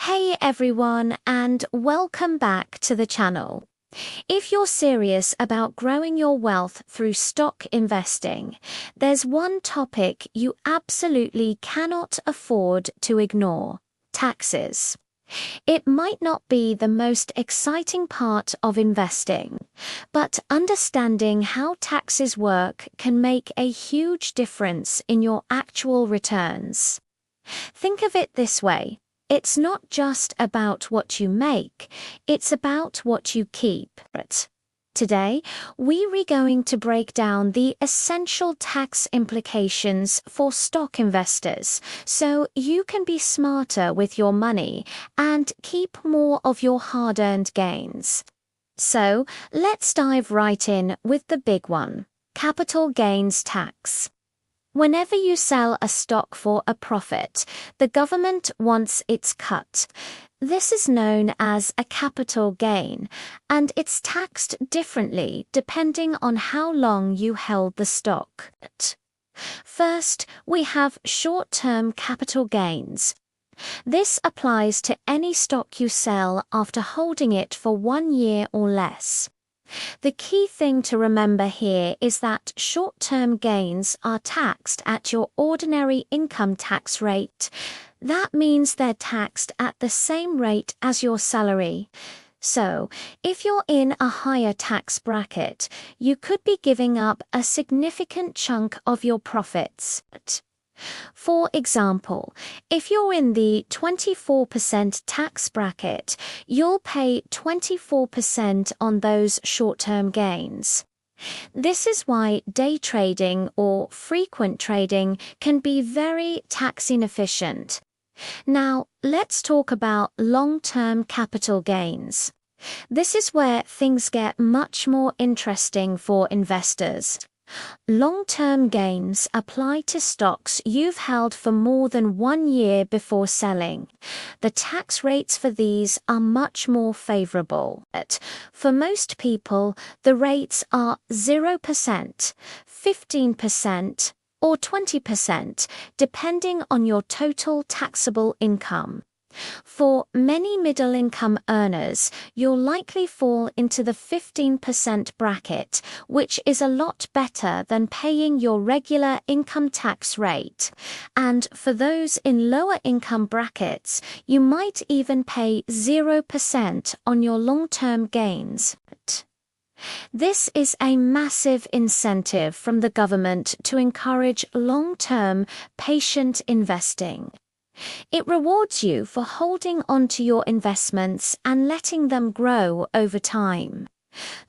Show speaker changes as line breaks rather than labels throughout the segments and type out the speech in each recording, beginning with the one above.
Hey everyone, and welcome back to the channel. If you're serious about growing your wealth through stock investing, there's one topic you absolutely cannot afford to ignore: taxes. It might not be the most exciting part of investing, but understanding how taxes work can make a huge difference in your actual returns. Think of it this way. It's not just about what you make, it's about what you keep. Today, we're going to break down the essential tax implications for stock investors so you can be smarter with your money and keep more of your hard-earned gains. So, let's dive right in with the big one: capital gains tax. Whenever you sell a stock for a profit, the government wants its cut. This is known as a capital gain, and it's taxed differently depending on how long you held the stock. First, we have short-term capital gains. This applies to any stock you sell after holding it for 1 year or less. The key thing to remember here is that short-term gains are taxed at your ordinary income tax rate. That means they're taxed at the same rate as your salary. So, if you're in a higher tax bracket, you could be giving up a significant chunk of your profits. For example, if you're in the 24% tax bracket, you'll pay 24% on those short-term gains. This is why day trading or frequent trading can be very tax inefficient. Now, let's talk about long-term capital gains. This is where things get much more interesting for investors. Long-term gains apply to stocks you've held for more than 1 year before selling. The tax rates for these are much more favorable. For most people, the rates are 0%, 15%, or 20%, depending on your total taxable income. For many middle-income earners, you'll likely fall into the 15% bracket, which is a lot better than paying your regular income tax rate. And for those in lower income brackets, you might even pay 0% on your long-term gains. This is a massive incentive from the government to encourage long-term, patient investing. It rewards you for holding onto your investments and letting them grow over time.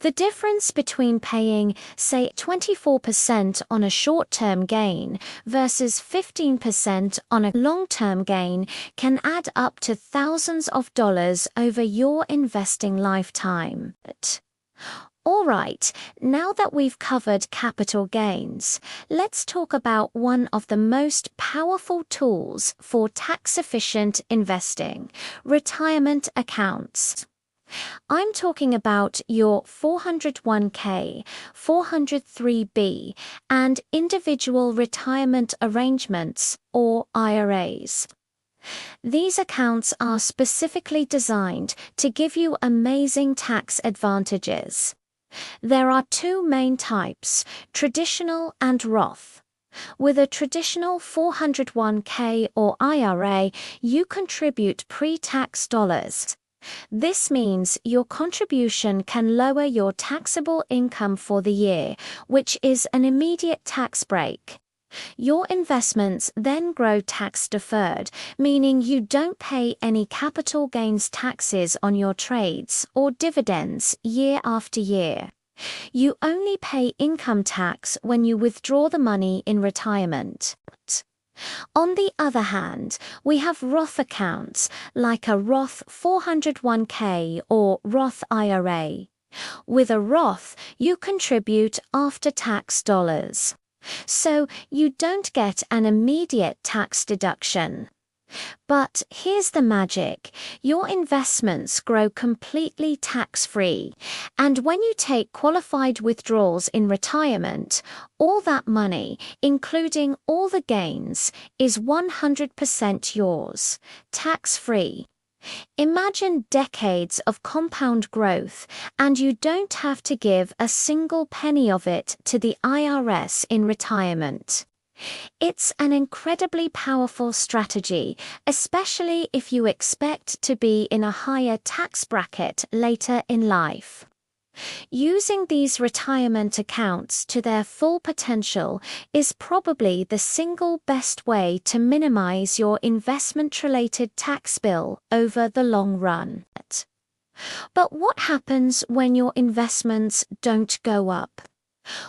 The difference between paying, say, 24% on a short-term gain versus 15% on a long-term gain can add up to thousands of dollars over your investing lifetime. All right, now that we've covered capital gains, let's talk about one of the most powerful tools for tax-efficient investing: retirement accounts. I'm talking about your 401k, 403b, and individual retirement arrangements, or IRAs. These accounts are specifically designed to give you amazing tax advantages. There are two main types: traditional and Roth. With a traditional 401k or IRA, you contribute pre-tax dollars. This means your contribution can lower your taxable income for the year, which is an immediate tax break. Your investments then grow tax-deferred, meaning you don't pay any capital gains taxes on your trades or dividends year after year. You only pay income tax when you withdraw the money in retirement. On the other hand, we have Roth accounts, like a Roth 401k or Roth IRA. With a Roth, you contribute after-tax dollars. So you don't get an immediate tax deduction. But here's the magic: your investments grow completely tax-free, and when you take qualified withdrawals in retirement, all that money, including all the gains, is 100% yours, tax-free. Imagine decades of compound growth, and you don't have to give a single penny of it to the IRS in retirement. It's an incredibly powerful strategy, especially if you expect to be in a higher tax bracket later in life. Using these retirement accounts to their full potential is probably the single best way to minimize your investment-related tax bill over the long run. But what happens when your investments don't go up?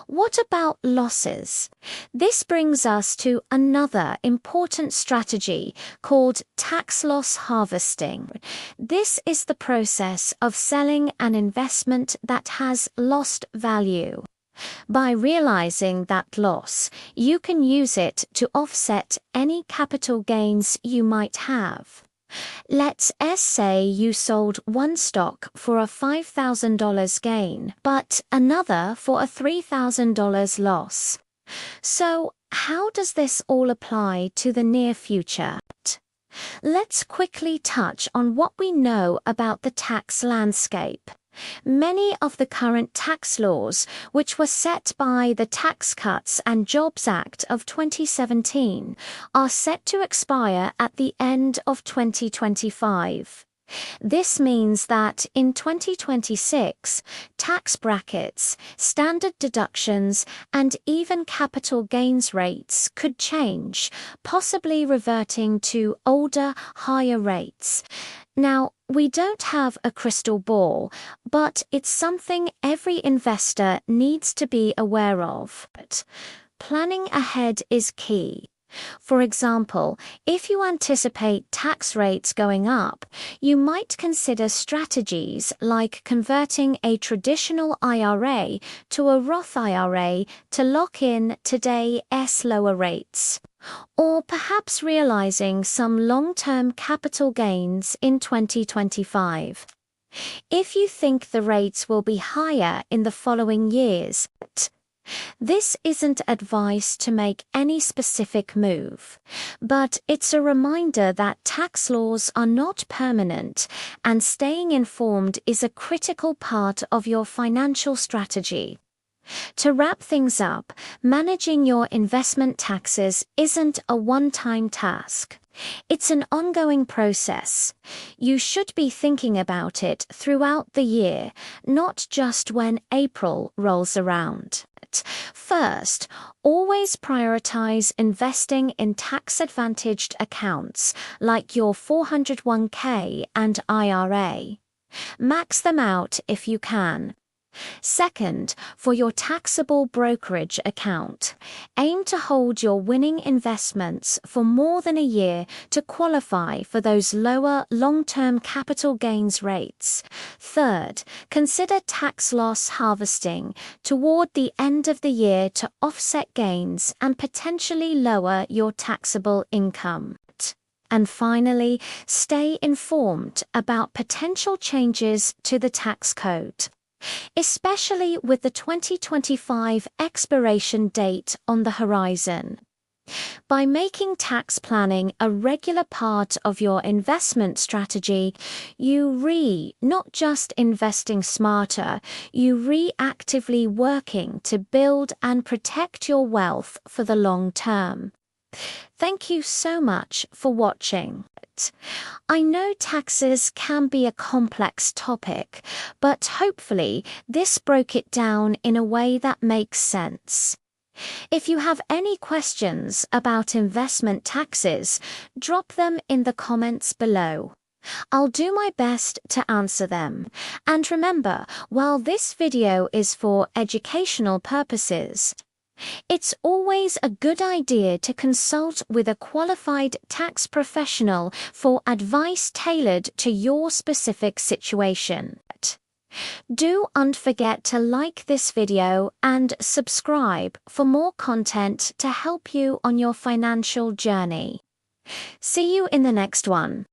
What about losses? This brings us to another important strategy called tax loss harvesting. This is the process of selling an investment that has lost value. By realizing that loss, you can use it to offset any capital gains you might have. Let's say you sold one stock for a $5,000 gain, but another for a $3,000 loss. So, how does this all apply to the near future? Let's quickly touch on what we know about the tax landscape. Many of the current tax laws, which were set by the Tax Cuts and Jobs Act of 2017, are set to expire at the end of 2025. This means that in 2026, tax brackets, standard deductions, and even capital gains rates could change, possibly reverting to older, higher rates. Now, we don't have a crystal ball, but it's something every investor needs to be aware of. Planning ahead is key. For example, if you anticipate tax rates going up, you might consider strategies like converting a traditional IRA to a Roth IRA to lock in today's lower rates. Or perhaps realizing some long-term capital gains in 2025. If you think the rates will be higher in the following years, this isn't advice to make any specific move, but it's a reminder that tax laws are not permanent, and staying informed is a critical part of your financial strategy. To wrap things up, managing your investment taxes isn't a one-time task. It's an ongoing process. You should be thinking about it throughout the year, not just when April rolls around. First, always prioritize investing in tax-advantaged accounts like your 401k and IRA. Max them out if you can. Second, for your taxable brokerage account, aim to hold your winning investments for more than a year to qualify for those lower long-term capital gains rates. Third, consider tax loss harvesting toward the end of the year to offset gains and potentially lower your taxable income. And finally, stay informed about potential changes to the tax code, especially with the 2025 expiration date on the horizon. By making tax planning a regular part of your investment strategy, you not just investing smarter, you actively working to build and protect your wealth for the long term. Thank you so much for watching. I know taxes can be a complex topic, but hopefully this broke it down in a way that makes sense. If you have any questions about investment taxes, drop them in the comments below. I'll do my best to answer them. And remember, while this video is for educational purposes, it's always a good idea to consult with a qualified tax professional for advice tailored to your specific situation. Don't forget to like this video and subscribe for more content to help you on your financial journey. See you in the next one.